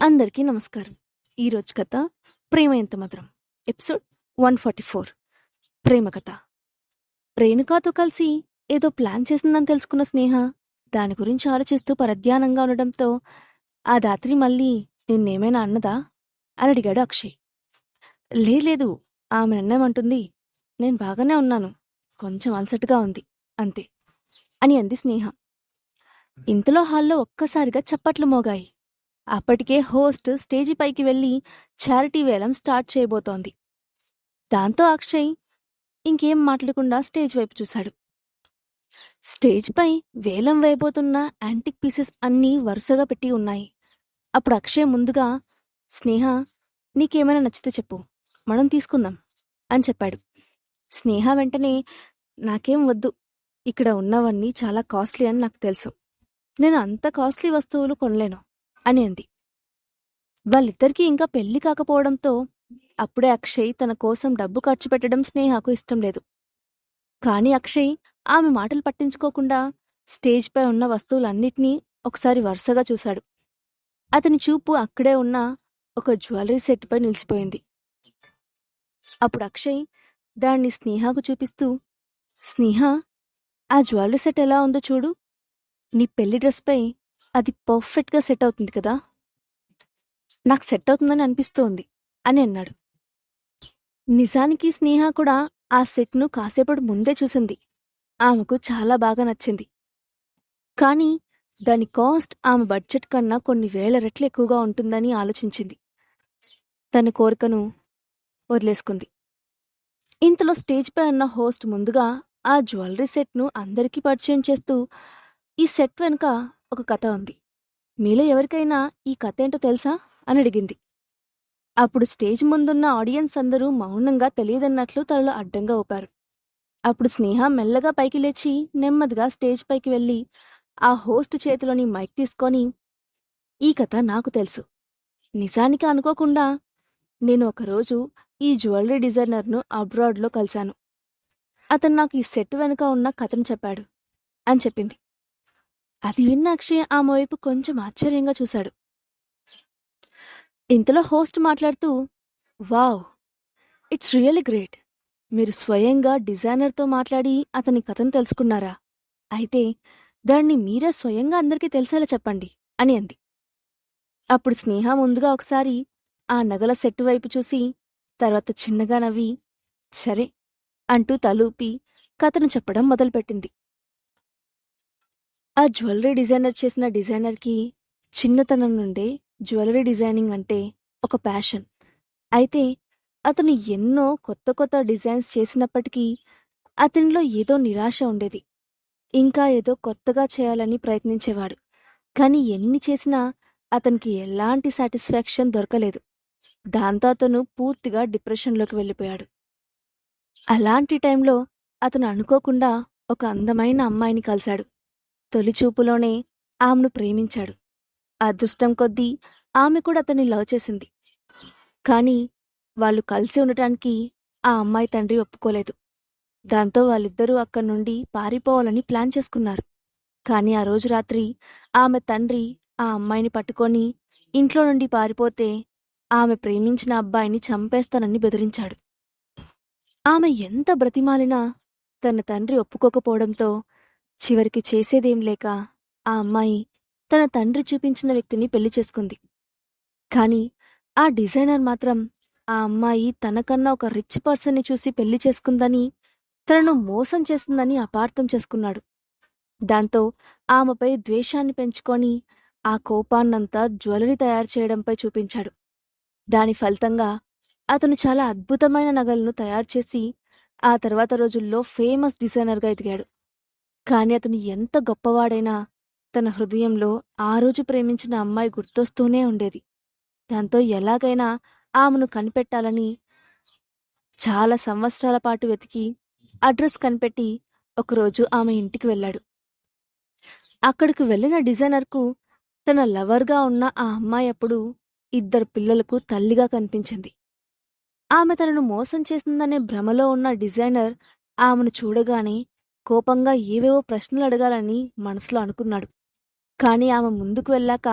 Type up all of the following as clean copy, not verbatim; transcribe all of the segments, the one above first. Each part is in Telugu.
అందరికీ నమస్కారం. ఈరోజు కథ 'ప్రేమ ఎంత మధురం' ఎపిసోడ్ 144 ప్రేమ కథ. రేణుకాతో కలిసి ఏదో ప్లాన్ చేసిందని తెలుసుకున్న స్నేహ దాని గురించి ఆలోచిస్తూ పరధ్యానంగా ఉండడంతో ఆ రాత్రి మళ్ళీ నిన్నేమైనా అన్నదా అని అడిగాడు అక్షయ్. లేదు, ఆమె నన్నేమంటుంది, నేను బాగానే ఉన్నాను, కొంచెం అలసటగా ఉంది అంతే అని అంది స్నేహ. ఇంతలో హాల్లో ఒక్కసారిగా చప్పట్లు మోగాయి. అప్పటికే హోస్ట్ స్టేజి పైకి వెళ్లి చారిటీ వేలం స్టార్ట్ చేయబోతోంది. దాంతో అక్షయ్ ఇంకేం మాట్లాడకుండా స్టేజ్ వైపు చూశాడు. స్టేజ్ పై వేలం వేయబోతున్న యాంటిక్ పీసెస్ అన్నీ వరుసగా పెట్టి ఉన్నాయి. అప్పుడు అక్షయ్ ముందుగా, స్నేహ, నీకేమైనా నచ్చితే చెప్పు, మనం తీసుకుందాం అని చెప్పాడు. స్నేహ వెంటనే, నాకేం వద్దు, ఇక్కడ ఉన్నవన్నీ చాలా కాస్ట్లీ అని నాకు తెలుసు, నేను అంత కాస్ట్లీ వస్తువులు కొనలేను అని అంది. వాళ్ళిద్దరికీ ఇంకా పెళ్లి కాకపోవడంతో అప్పుడే అక్షయ్ తన కోసం డబ్బు ఖర్చు పెట్టడం స్నేహకు ఇష్టం లేదు. కాని అక్షయ్ ఆమె మాటలు పట్టించుకోకుండా స్టేజ్పై ఉన్న వస్తువులన్నిటినీ ఒకసారి వరుసగా చూశాడు. అతని చూపు అక్కడే ఉన్న ఒక జ్యువెలరీ సెట్పై నిలిచిపోయింది. అప్పుడు అక్షయ్ దాన్ని స్నేహకు చూపిస్తూ, స్నేహ, ఆ జ్యువెలరీ సెట్ ఎలా ఉందో చూడు, నీ పెళ్లి డ్రెస్పై అది పర్ఫెక్ట్గా సెట్ అవుతుంది కదా, నాకు సెట్ అవుతుందని అనిపిస్తోంది అని అన్నాడు. నిజానికి స్నేహ కూడా ఆ సెట్ను కాసేపటి ముందే చూసింది. ఆమెకు చాలా బాగా నచ్చింది. కానీ దాని కాస్ట్ ఆమె బడ్జెట్ కన్నా కొన్ని వేల రెట్లు ఎక్కువగా ఉంటుందని ఆలోచించింది. తన కోరికను వదిలేసుకుంది. ఇంతలో స్టేజ్పై ఉన్న హోస్ట్ ముందుగా ఆ జ్యువెలరీ సెట్ను అందరికీ పరిచయం చేస్తూ, ఈ సెట్ వెనుక ఒక కథ ఉంది, మీలో ఎవరికైనా ఈ కథ ఏంటో తెలుసా అని అడిగింది. అప్పుడు స్టేజ్ ముందున్న ఆడియన్స్ అందరూ మౌనంగా తెలియదన్నట్లు తలలో అడ్డంగా ఊపారు. అప్పుడు స్నేహ మెల్లగా పైకి లేచి నెమ్మదిగా స్టేజ్ పైకి వెళ్ళి ఆ హోస్ట్ చేతిలోని మైక్ తీసుకొని, ఈ కథ నాకు తెలుసు, నిజానికి అనుకోకుండా నేను ఒకరోజు ఈ జ్యువెలరీ డిజైనర్ను అబ్రాడ్లో కలిశాను, అతను నాకు ఈ సెట్ వెనుక ఉన్న కథను చెప్పాడు అని చెప్పింది. అది విన్న అక్షయ్ ఆమె వైపు కొంచెం ఆశ్చర్యంగా చూశాడు. ఇంతలో హోస్ట్ మాట్లాడుతూ, వావ్, ఇట్స్ రియల్లీ గ్రేట్, మీరు స్వయంగా డిజైనర్తో మాట్లాడి అతని కథను తెలుసుకున్నారా, అయితే దాన్ని మీరే స్వయంగా అందరికీ తెలిసేలా చెప్పండి అని అంది. అప్పుడు స్నేహ ముందుగా ఒకసారి ఆ నగల సెట్ వైపు చూసి తర్వాత చిన్నగా నవ్వి, సరే అంటూ తలూపి కథను చెప్పడం మొదలుపెట్టింది. ఆ జ్యువెలరీ డిజైనర్ చేసిన డిజైనర్కి చిన్నతనం నుండే జ్యువెలరీ డిజైనింగ్ అంటే ఒక ప్యాషన్. అయితే అతను ఎన్నో కొత్త కొత్త డిజైన్స్ చేసినప్పటికీ అతనిలో ఏదో నిరాశ ఉండేది. ఇంకా ఏదో కొత్తగా చేయాలని ప్రయత్నించేవాడు. కానీ ఎన్ని చేసినా అతనికి ఎలాంటి సాటిస్ఫాక్షన్ దొరకలేదు. దాంతో అతను పూర్తిగా డిప్రెషన్లోకి వెళ్ళిపోయాడు. అలాంటి టైంలో అతను అనుకోకుండా ఒక అందమైన అమ్మాయిని కలిశాడు. తొలిచూపులోనే ఆమెను ప్రేమించాడు. అదృష్టం కొద్దీ ఆమె కూడా అతన్ని లవ్ చేసింది. కానీ వాళ్ళు కలిసి ఉండటానికి ఆ అమ్మాయి తండ్రి ఒప్పుకోలేదు. దాంతో వాళ్ళిద్దరూ అక్కడి నుండి పారిపోవాలని ప్లాన్ చేసుకున్నారు. కానీ ఆ రోజు రాత్రి ఆమె తండ్రి ఆ అమ్మాయిని పట్టుకొని ఇంట్లో నుండి పారిపోతే ఆమె ప్రేమించిన అబ్బాయిని చంపేస్తానని బెదిరించాడు. ఆమె ఎంత బ్రతిమాలినా తన తండ్రి ఒప్పుకోకపోవడంతో చివరికి చేసేదేం లేక ఆ అమ్మాయి తన తండ్రి చూపించిన వ్యక్తిని పెళ్లి చేసుకుంది. కాని ఆ డిజైనర్ మాత్రం ఆ అమ్మాయి తనకన్నా ఒక రిచ్ పర్సన్ని చూసి పెళ్లి చేసుకుందని, తనను మోసం చేస్తుందని అపార్థం చేసుకున్నాడు. దాంతో ఆమెపై ద్వేషాన్ని పెంచుకొని ఆ కోపాన్నంతా జ్యువెలరీ తయారు చేయడంపై చూపించాడు. దాని ఫలితంగా అతను చాలా అద్భుతమైన నగలను తయారు చేసి ఆ తర్వాత రోజుల్లో ఫేమస్ డిజైనర్గా ఎదిగాడు. కాని అతను ఎంత గొప్పవాడైనా తన హృదయంలో ఆ రోజు ప్రేమించిన అమ్మాయి గుర్తొస్తూనే ఉండేది. దాంతో ఎలాగైనా ఆమెను కనిపెట్టాలని చాలా సంవత్సరాల పాటు వెతికి అడ్రస్ కనిపెట్టి ఒకరోజు ఆమె ఇంటికి వెళ్ళాడు. అక్కడికి వెళ్ళిన డిజైనర్కు తన లవర్గా ఉన్న ఆ అమ్మాయి అప్పుడు 2 పిల్లలకు తల్లిగా కనిపించింది. ఆమె తనను మోసం చేసిందనే భ్రమలో ఉన్న డిజైనర్ ఆమెను చూడగానే కోపంగా ఏవేవో ప్రశ్నలు అడగాలని మనసులో అనుకున్నాడు. కాని ఆమె ముందుకు వెళ్ళాక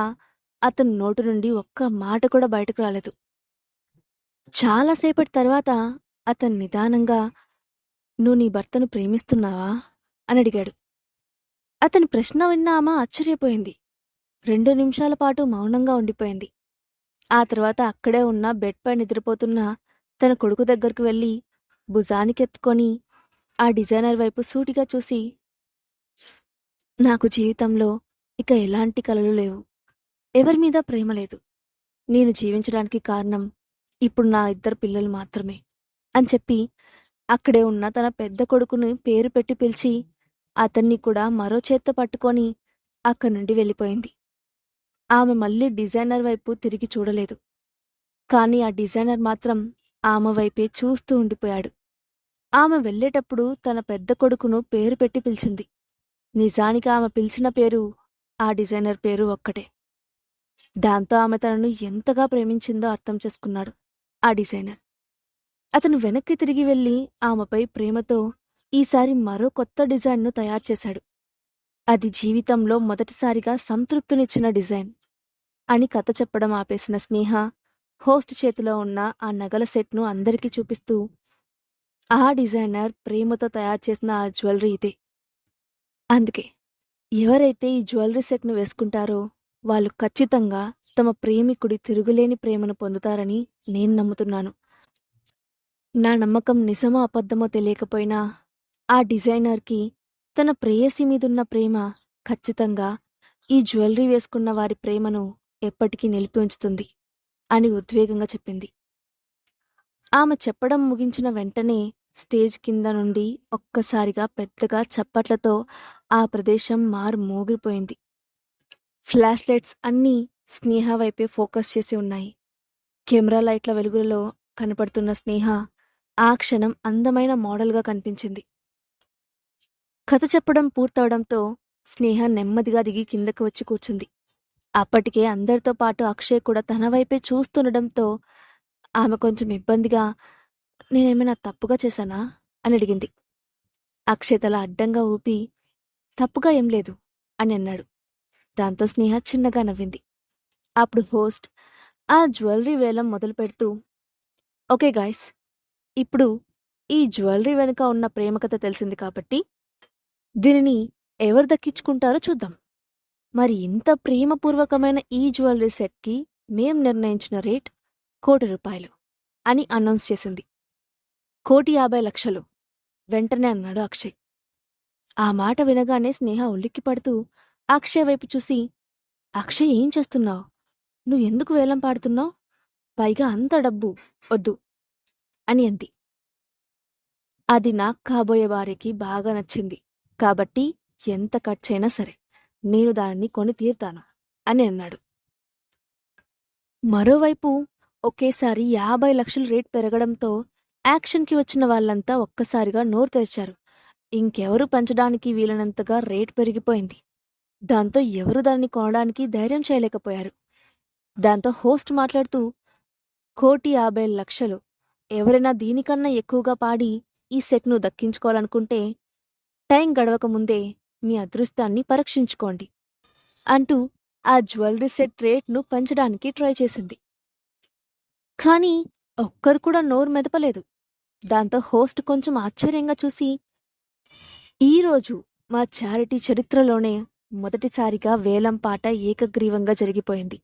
అతని నోటి నుండి ఒక్క మాట కూడా బయటకు రాలేదు. చాలాసేపటి తర్వాత అతను నిదానంగా, "నువ్వు నీ భర్తను ప్రేమిస్తున్నావా?" అని అడిగాడు. అతని ప్రశ్న విన్న ఆమె ఆశ్చర్యపోయింది. 2 నిమిషాల పాటు మౌనంగా ఉండిపోయింది. ఆ తర్వాత అక్కడే ఉన్న బెడ్పై నిద్రపోతున్న తన కొడుకు దగ్గరకు వెళ్ళి భుజానికెత్తుకొని ఆ డిజైనర్ వైపు సూటిగా చూసి, "నాకు జీవితంలో ఇక ఎలాంటి కలలు లేవు. ఎవరి మీద ప్రేమ లేదు. నేను జీవించడానికి కారణం ఇప్పుడు నా 2 పిల్లలు మాత్రమే" అని చెప్పి అక్కడే ఉన్న తన పెద్ద కొడుకుని పేరు పెట్టి పిలిచి అతన్ని కూడా మరో చేత్తో పట్టుకొని అక్కడి నుండి వెళ్ళిపోయింది. ఆమె మళ్ళీ డిజైనర్ వైపు తిరిగి చూడలేదు. కానీ ఆ డిజైనర్ మాత్రం ఆమె వైపే చూస్తూ ఉండిపోయాడు. ఆమె వెళ్ళేటప్పుడు తన పెద్ద కొడుకును పేరు పెట్టి పిలిచింది. నిజానికి ఆమె పిలిచిన పేరు, ఆ డిజైనర్ పేరు ఒక్కటే. దాంతో ఆమె తనను ఎంతగా ప్రేమించిందో అర్థం చేసుకున్నాడు ఆ డిజైనర్. అతను వెనక్కి తిరిగి వెళ్ళి ఆమెపై ప్రేమతో ఈసారి మరో కొత్త డిజైన్ను తయారు చేశాడు. అది జీవితంలో మొదటిసారిగా సంతృప్తినిచ్చిన డిజైన్ అని కథ చెప్పడం ఆపేసిన స్నేహ హోస్ట్ చేతిలో ఉన్న ఆ నగల సెట్ను అందరికీ చూపిస్తూ, "ఆ డిజైనర్ ప్రేమతో తయారు చేసిన ఆ జ్యువెలరీ ఇదే. అందుకే ఎవరైతే ఈ జ్యువెలరీ సెట్ను వేసుకుంటారో వాళ్ళు ఖచ్చితంగా తమ ప్రేమికుడి తిరుగులేని ప్రేమను పొందుతారని నేను నమ్ముతున్నాను. నా నమ్మకం నిజమో అబద్ధమో తెలియకపోయినా ఆ డిజైనర్కి తన ప్రేయసి మీదున్న ప్రేమ ఖచ్చితంగా ఈ జ్యువెలరీ వేసుకున్న వారి ప్రేమను ఎప్పటికీ నిలిపి ఉంచుతుంది" అని ఉద్వేగంగా చెప్పింది. ఆమె చెప్పడం ముగించిన వెంటనే స్టేజ్ కింద నుండి ఒక్కసారిగా పెద్దగా చప్పట్లతో ఆ ప్రదేశం మోగిపోయింది. ఫ్లాష్ లైట్స్ అన్నీ స్నేహ వైపే ఫోకస్ చేసి ఉన్నాయి. కెమెరా లైట్ల వెలుగులలో కనపడుతున్న స్నేహ ఆ క్షణం అందమైన మోడల్గా కనిపించింది. కథ చెప్పడం పూర్తవడంతో స్నేహ నెమ్మదిగా దిగి కిందకు వచ్చి కూర్చుంది. అప్పటికే అందరితో పాటు అక్షయ్ కూడా తన వైపే చూస్తుండడంతో ఆమె కొంచెం ఇబ్బందిగా, "నేనేమైనా తప్పుగా చేశానా?" అని అడిగింది. అక్షయ్ తల అడ్డంగా ఊపి, "తప్పుగా ఏం లేదు" అని అన్నాడు. దాంతో స్నేహ చిన్నగా నవ్వింది. అప్పుడు హోస్ట్ ఆ జ్యువెలరీ వేలం మొదలు పెడుతూ, "ఓకే గాయ్స్, ఇప్పుడు ఈ జ్యువెలరీ వెనుక ఉన్న ప్రేమ కథ తెలిసింది కాబట్టి దీనిని ఎవరు దక్కించుకుంటారో చూద్దాం. మరి ఇంత ప్రేమపూర్వకమైన ఈ జ్యువెలరీ సెట్కి మేం నిర్ణయించిన రేట్ ₹1,00,00,000 అని అనౌన్స్ చేసింది. ₹1,50,00,000 వెంటనే అన్నాడు అక్షయ్. ఆ మాట వినగానే స్నేహ ఉలిక్కిపడుతూ అక్షయ్ వైపు చూసి, "అక్షయ్, ఏం చేస్తున్నావు? నువ్వెందుకు వేలం పాడుతున్నావు? పైగా అంత డబ్బు వద్దు" అని అంది. "అది నాకు కాబోయే వారికి బాగా నచ్చింది కాబట్టి ఎంత ఖర్చైనా సరే నేను దానిని కొని తీరుతాను" అని అన్నాడు. మరోవైపు ఒకేసారి 50,00,000 రేట్ పెరగడంతో యాక్షన్కి వచ్చిన వాళ్ళంతా ఒక్కసారిగా నోరు తెరిచారు. ఇంకెవరూ పెంచడానికి వీలైనంతగా రేట్ పెరిగిపోయింది. దాంతో ఎవరూ దాన్ని కొనడానికి ధైర్యం చేయలేకపోయారు. దాంతో హోస్ట్ మాట్లాడుతూ, ₹1,50,00,000 ఎవరైనా దీనికన్నా ఎక్కువగా పాడి ఈ సెట్ను దక్కించుకోవాలనుకుంటే టైం గడవక ముందే మీ అదృష్టాన్ని పరీక్షించుకోండి అంటూ ఆ జ్యువెలరీ సెట్ రేట్ను పెంచడానికి ట్రై చేసింది. కానీ ఒక్కరు కూడా నోరు మెదపలేదు. దాంతో హోస్ట్ కొంచెం ఆశ్చర్యంగా చూసి, "ఈరోజు మా చారిటీ చరిత్రలోనే మొదటిసారిగా వేలం పాట ఏకగ్రీవంగా జరిగిపోయింది.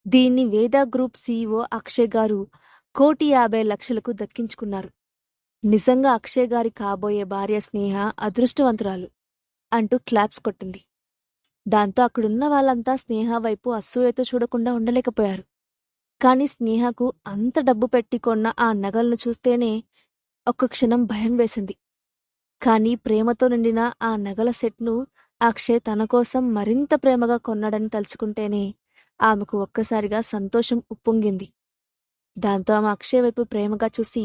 దీన్ని వేదా గ్రూప్ సీఈఓ అక్షయ్ గారు ₹1,50,00,000కు దక్కించుకున్నారు. నిజంగా అక్షయ్ గారి కాబోయే భార్య స్నేహ అదృష్టవంతురాలు" అంటూ క్లాప్స్ కొట్టింది. దాంతో అక్కడున్న వాళ్ళంతా స్నేహ వైపు అసూయతో చూడకుండా ఉండలేకపోయారు. కాని స్నేహకు అంత డబ్బు పెట్టి కొన్న ఆ నగలను చూస్తేనే ఒక్క క్షణం భయం వేసింది. కానీ ప్రేమతో నిండిన ఆ నగల సెట్ను అక్షయ్ తన కోసం మరింత ప్రేమగా కొన్నాడని తలుచుకుంటేనే ఆమెకు ఒక్కసారిగా సంతోషం ఉప్పొంగింది. దాంతో ఆమె అక్షయ్ వైపు ప్రేమగా చూసి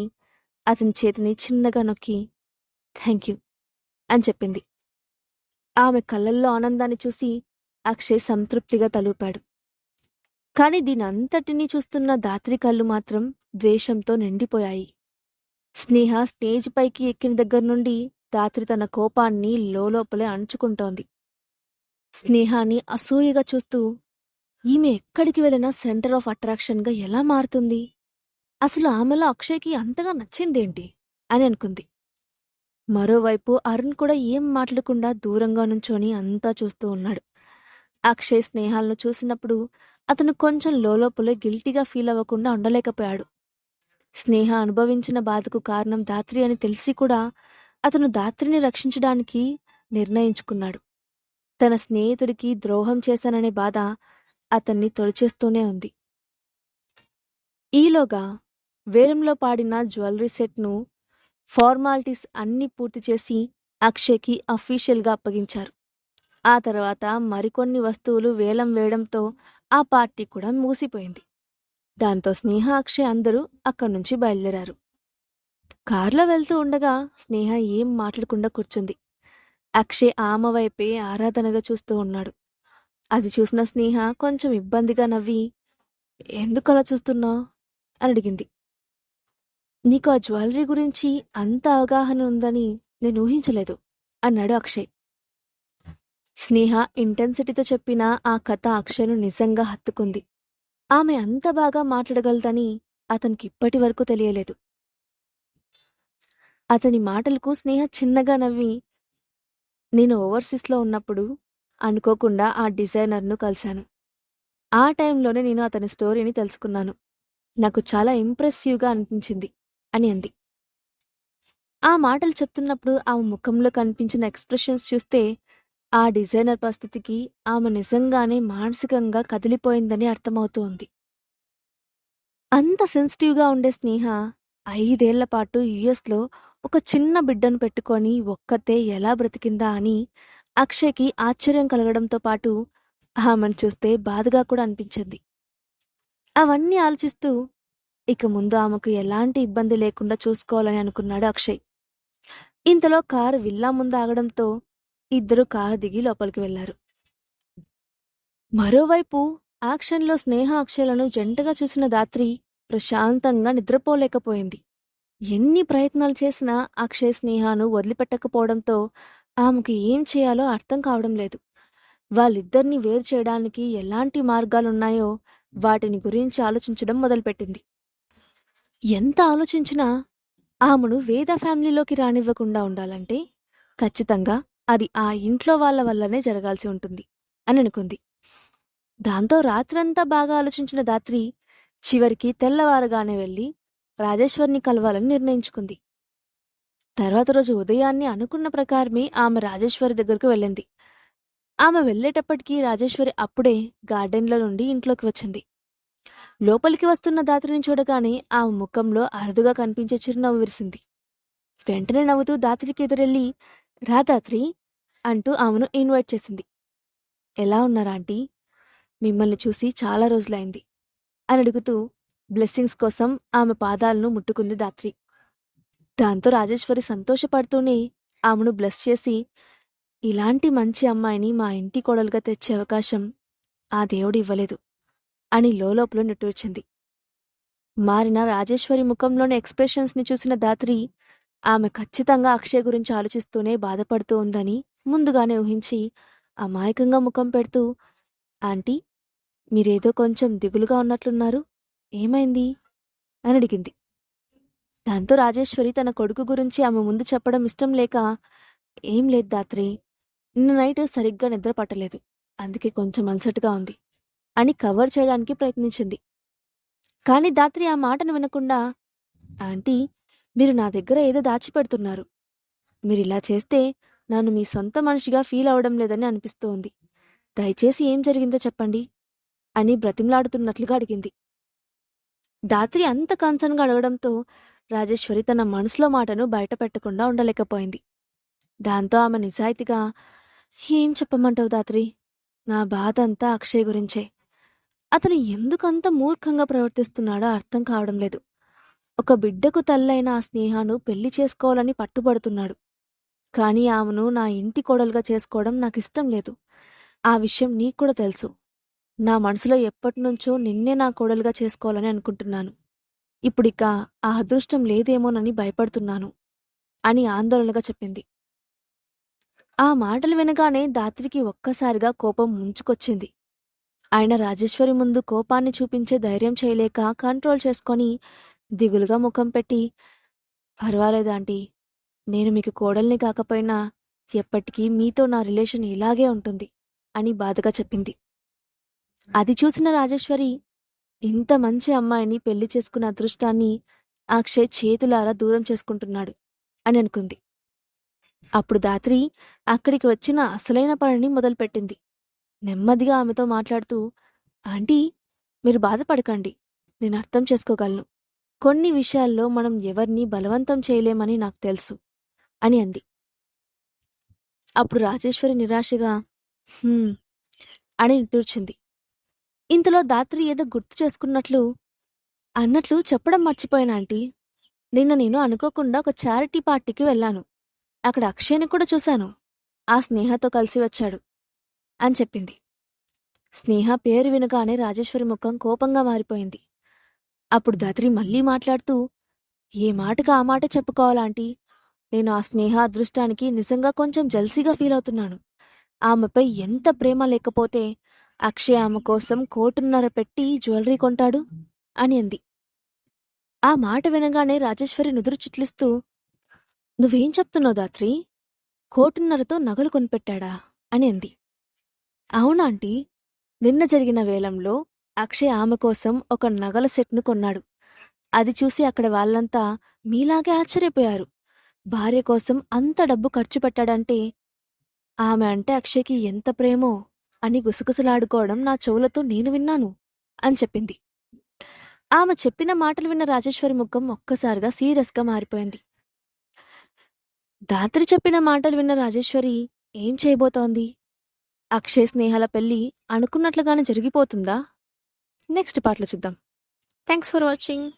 అతని చేతిని చిన్నగా నొక్కి, "థ్యాంక్ యూ" అని చెప్పింది. ఆమె కళ్ళల్లో ఆనందాన్ని చూసి అక్షయ్ సంతృప్తిగా తలూపాడు. కాని దీనంతటినీ చూస్తున్న ధాత్రి కళ్ళు మాత్రం ద్వేషంతో నిండిపోయాయి. స్నేహ స్టేజ్ పైకి ఎక్కిన దగ్గర్నుండి ధాత్రి తన కోపాన్ని లోలోపలే అణుచుకుంటోంది. స్నేహాన్ని అసూయగా చూస్తూ, ఈమె ఎక్కడికి వెళ్ళినా సెంటర్ ఆఫ్ అట్రాక్షన్‌గా ఎలా మారుతుంది? అసలు ఆమెలో అక్షయ్‌కి అంతగా నచ్చిందేంటి? అని అనుకుంది. మరోవైపు అరుణ్ కూడా ఏం మాట్లాడకుండా దూరంగా నుంచొని అంతా చూస్తూ ఉన్నాడు. అక్షయ్ స్నేహాలను చూసినప్పుడు అతను కొంచెం లోలోపలే గిల్టీగా ఫీల్ అవ్వకుండా ఉండలేకపోయాడు. స్నేహ అనుభవించిన బాధకు కారణం దాత్రి అని తెలిసి కూడా అతను దాత్రిని రక్షించడానికి నిర్ణయించుకున్నాడు. తన స్నేహితుడికి ద్రోహం చేశాననే బాధ అతన్ని తొలిచేస్తూనే ఉంది. ఈలోగా వేలంలో పాడిన జ్యువెలరీ సెట్‌ను ఫార్మాలిటీస్ అన్నీ పూర్తి చేసి అక్షయ్‌కి అఫీషియల్‌గా అప్పగించారు. ఆ తర్వాత మరికొన్ని వస్తువులు వేలం వేయడంతో ఆ పార్టీ కూడా ముగిసిపోయింది. దాంతో స్నేహ, అక్షయ్ అందరూ అక్కడ్నుంచి బయలుదేరారు. కారులో వెళ్తూ ఉండగా స్నేహ ఏం మాట్లాడకుండా కూర్చుంది. అక్షయ్ ఆమె వైపే ఆరాధనగా చూస్తూ ఉన్నాడు. అది చూసిన స్నేహ కొంచెం ఇబ్బందిగా నవ్వి, "ఎందుకలా చూస్తున్నావ్?" అని అడిగింది. "నీకు ఆ జ్యువెలరీ గురించి అంత అవగాహన ఉందని నేను ఊహించలేదు" అన్నాడు అక్షయ్. స్నేహ ఇంటెన్సిటీతో చెప్పిన ఆ కథ అక్షయ్‌ను నిజంగా హత్తుకుంది. ఆమె అంత బాగా మాట్లాడగలదని అతనికిప్పటి వరకు తెలియలేదు. అతని మాటలకు స్నేహ చిన్నగా నవ్వి, "నేను ఓవర్సీస్‌లో ఉన్నప్పుడు అనుకోకుండా ఆ డిజైనర్‌ను కలిశాను. ఆ టైంలోనే నేను అతని స్టోరీని తెలుసుకున్నాను. నాకు చాలా ఇంప్రెసివ్‌గా అనిపించింది" అని అంది. ఆ మాటలు చెప్తున్నప్పుడు ఆమె ముఖంలో కనిపించిన ఎక్స్‌ప్రెషన్స్ చూస్తే ఆ డిజైనర్ పరిస్థితికి ఆమె నిజంగానే మానసికంగా కదిలిపోయిందని అర్థమవుతూ ఉంది. అంత సెన్సిటివ్‌గా ఉండే స్నేహ 5 ఏళ్ల పాటు యూఎస్‌లో ఒక చిన్న బిడ్డను పెట్టుకొని ఒక్కతే ఎలా బ్రతికిందా అని అక్షయ్‌కి ఆశ్చర్యం కలగడంతో పాటు ఆమెను చూస్తే బాధగా కూడా అనిపించింది. అవన్నీ ఆలోచిస్తూ ఇక ముందు ఆమెకు ఎలాంటి ఇబ్బంది లేకుండా చూసుకోవాలని అనుకున్నాడు అక్షయ్. ఇంతలో కారు విల్లా ముందు ఆగడంతో ఇద్దరూ కారు దిగి లోపలికి వెళ్లారు. మరోవైపు యాక్షన్‌లో స్నేహ, అక్షయ్‌లను జంటగా చూసిన దాత్రి ప్రశాంతంగా నిద్రపోలేకపోయింది. ఎన్ని ప్రయత్నాలు చేసినా అక్షయ్ స్నేహను వదిలిపెట్టకపోవడంతో ఆమెకు ఏం చేయాలో అర్థం కావడం లేదు. వాళ్ళిద్దరినీ వేరు చేయడానికి ఎలాంటి మార్గాలున్నాయో వాటిని గురించి ఆలోచించడం మొదలుపెట్టింది. ఎంత ఆలోచించినా ఆమెను వేద ఫ్యామిలీలోకి రానివ్వకుండా ఉండాలంటే ఖచ్చితంగా అది ఆ ఇంట్లో వాళ్ళ వల్లనే జరగాల్సి ఉంటుంది అని అనుకుంది. దాంతో రాత్రంతా బాగా ఆలోచించిన దాత్రి చివరికి తెల్లవారగానే వెళ్ళి రాజేశ్వర్ని కలవాలని నిర్ణయించుకుంది. తర్వాత రోజు ఉదయాన్నే అనుకున్న ప్రకారమే ఆమె రాజేశ్వరి దగ్గరకు వెళ్ళింది. ఆమె వెళ్ళేటప్పటికీ రాజేశ్వరి అప్పుడే గార్డెన్లో నుండి ఇంట్లోకి వచ్చింది. లోపలికి వస్తున్న దాత్రిని చూడగానే ఆమె ముఖంలో అరుదుగా కనిపించే చిరునవ్వు విరిసింది. వెంటనే నవ్వుతూ దాత్రికి ఎదురెళ్ళి, "రా దాత్రి" అంటూ ఆమెను ఇన్వైట్ చేసింది. "ఎలా ఉన్నారా ఆంటీ? మిమ్మల్ని చూసి చాలా రోజులైంది" అని అడుగుతూ బ్లెస్సింగ్స్ కోసం ఆమె పాదాలను ముట్టుకుంది దాత్రి. దాంతో రాజేశ్వరి సంతోషపడుతూనే ఆమెను బ్లెస్ చేసి, "ఇలాంటి మంచి అమ్మాయిని మా ఇంటి కోడలుగా తెచ్చే అవకాశం ఆ దేవుడు ఇవ్వలేదు" అని లోలోపల నిట్టూర్చింది. మారిన రాజేశ్వరి ముఖంలోని ఎక్స్‌ప్రెషన్స్‌ని చూసిన దాత్రి ఆమె ఖచ్చితంగా అక్షయ్ గురించి ఆలోచిస్తూనే బాధపడుతూ ఉందని ముందుగానే ఊహించి అమాయకంగా ముఖం పెడుతూ, "ఆంటీ, మీరేదో కొంచెం దిగులుగా ఉన్నట్లున్నారు. ఏమైంది?" అని అడిగింది. దాంతో రాజేశ్వరి తన కొడుకు గురించి ఆమె ముందు చెప్పడం ఇష్టం లేక, "ఏం లేదు దాత్రి, నిన్న నైట్ సరిగ్గా నిద్ర పట్టలేదు. అందుకే కొంచెం అలసటగా ఉంది" అని కవర్ చేయడానికి ప్రయత్నించింది. కానీ దాత్రి ఆ మాటను వినకుండా, "ఆంటీ, మీరు నా దగ్గర ఏదో దాచిపెడుతున్నారు. మీరిలా చేస్తే నన్ను మీ సొంత మనిషిగా ఫీల్ అవ్వడం లేదని అనిపిస్తోంది. దయచేసి ఏం జరిగిందో చెప్పండి" అని బ్రతిమలాడుతున్నట్లుగా అడిగింది. దాత్రి అంత కన్సర్న్‌గా అడగడంతో రాజేశ్వరి తన మనసులో మాటను బయట పెట్టకుండా ఉండలేకపోయింది. దాంతో ఆమె నిజాయితీగా, "ఏం చెప్పమంటావు దాత్రి? నా బాధ అంతా అక్షయ్ గురించే. అతను ఎందుకంత మూర్ఖంగా ప్రవర్తిస్తున్నాడో అర్థం కావడం లేదు. ఒక బిడ్డకు తల్లైన ఆ స్నేహను పెళ్లి చేసుకోవాలని పట్టుబడుతున్నాడు. కానీ ఆమెను నా ఇంటి కోడలుగా చేసుకోవడం నాకిష్టం లేదు. ఆ విషయం నీకు కూడా తెలుసు. నా మనసులో ఎప్పటినుంచో నిన్నే నా కోడలుగా చేసుకోవాలని అనుకుంటున్నాను. ఇప్పుడిక ఆ అదృష్టం లేదేమోనని భయపడుతున్నాను" అని ఆందోళనగా చెప్పింది. ఆ మాటలు వినగానే దాత్రికి ఒక్కసారిగా కోపం ముంచుకొచ్చింది. ఆయన రాజేశ్వరి ముందు కోపాన్ని చూపించే ధైర్యం చేయలేక కంట్రోల్ చేసుకొని దిగులుగా ముఖం పెట్టి, పర్వాలేదు ఆంటీ, నేను మీకు కోడల్ని కాకపోయినా ఎప్పటికీ మీతో నా రిలేషన్ ఇలాగే ఉంటుంది అని బాధగా చెప్పింది. అది చూసిన రాజేశ్వరి, ఇంత మంచి అమ్మాయిని పెళ్లి చేసుకున్న అదృష్టాన్ని అక్షయ్ చేతులారా దూరం చేసుకుంటున్నాడు అని అనుకుంది. అప్పుడు ధాత్రి అక్కడికి వచ్చిన అసలైన పనిని మొదలుపెట్టింది. నెమ్మదిగా ఆమెతో మాట్లాడుతూ, ఆంటీ, మీరు బాధపడకండి, నేను అర్థం చేసుకోగలను. కొన్ని విషయాల్లో మనం ఎవరిని బలవంతం చేయలేమని నాకు తెలుసు అని అంది. అప్పుడు రాజేశ్వరి నిరాశగా "హ్మ్" అని నిట్టూర్చింది. ఇంతలో ధాత్రి ఏదో గుర్తు చేసుకున్నట్లు, అన్నట్లు చెప్పడం మర్చిపోయాను ఆంటీ, నిన్న నేను అనుకోకుండా ఒక చారిటీ పార్టీకి వెళ్ళాను. అక్కడ అక్షయ్ని కూడా చూశాను. ఆ స్నేహతో కలిసి వచ్చాడు అని చెప్పింది. స్నేహ పేరు వినగానే రాజేశ్వరి ముఖం కోపంగా మారిపోయింది. అప్పుడు ధాత్రి మళ్ళీ మాట్లాడుతూ, ఏ మాటకు ఆ మాట చెప్పుకోవాలాంటీ, నేను ఆ స్నేహ అదృష్టానికి నిజంగా కొంచెం జల్సీగా ఫీల్ అవుతున్నాను. ఆమెపై ఎంత ప్రేమ లేకపోతే అక్షయ్ ఆమె కోసం 1.5 కోటి పెట్టి జ్యువెలరీ కొంటాడు అని అంది. ఆ మాట వినగానే రాజేశ్వరి నుదురు చిట్లిస్తూ, నువ్వేం చెప్తున్నావు ధాత్రి, 1.5 కోటితో నగలు కొనిపెట్టాడా అని అంది. అవునాంటీ, నిన్న జరిగిన వేలంలో అక్షయ్ ఆమె కోసం ఒక నగల సెట్ను కొన్నాడు. అది చూసి అక్కడ వాళ్ళంతా మీలాగే ఆశ్చర్యపోయారు. భార్య కోసం అంత డబ్బు ఖర్చు పెట్టాడంటే ఆమె అంటే అక్షయ్కి ఎంత ప్రేమో అని గుసగుసలాడుకోవడం నా చెవులతో నేను విన్నాను అని చెప్పింది. ఆమె చెప్పిన మాటలు విన్న రాజేశ్వరి ముఖం ఒక్కసారిగా సీరియస్గా మారిపోయింది. ధాత్రి చెప్పిన మాటలు విన్న రాజేశ్వరి ఏం చేయబోతోంది? అక్షయ్ స్నేహాల పెళ్లి అనుకున్నట్లుగానే జరిగిపోతుందా? నెక్స్ట్ పార్ట్లో చూద్దాం. Thanks for watching.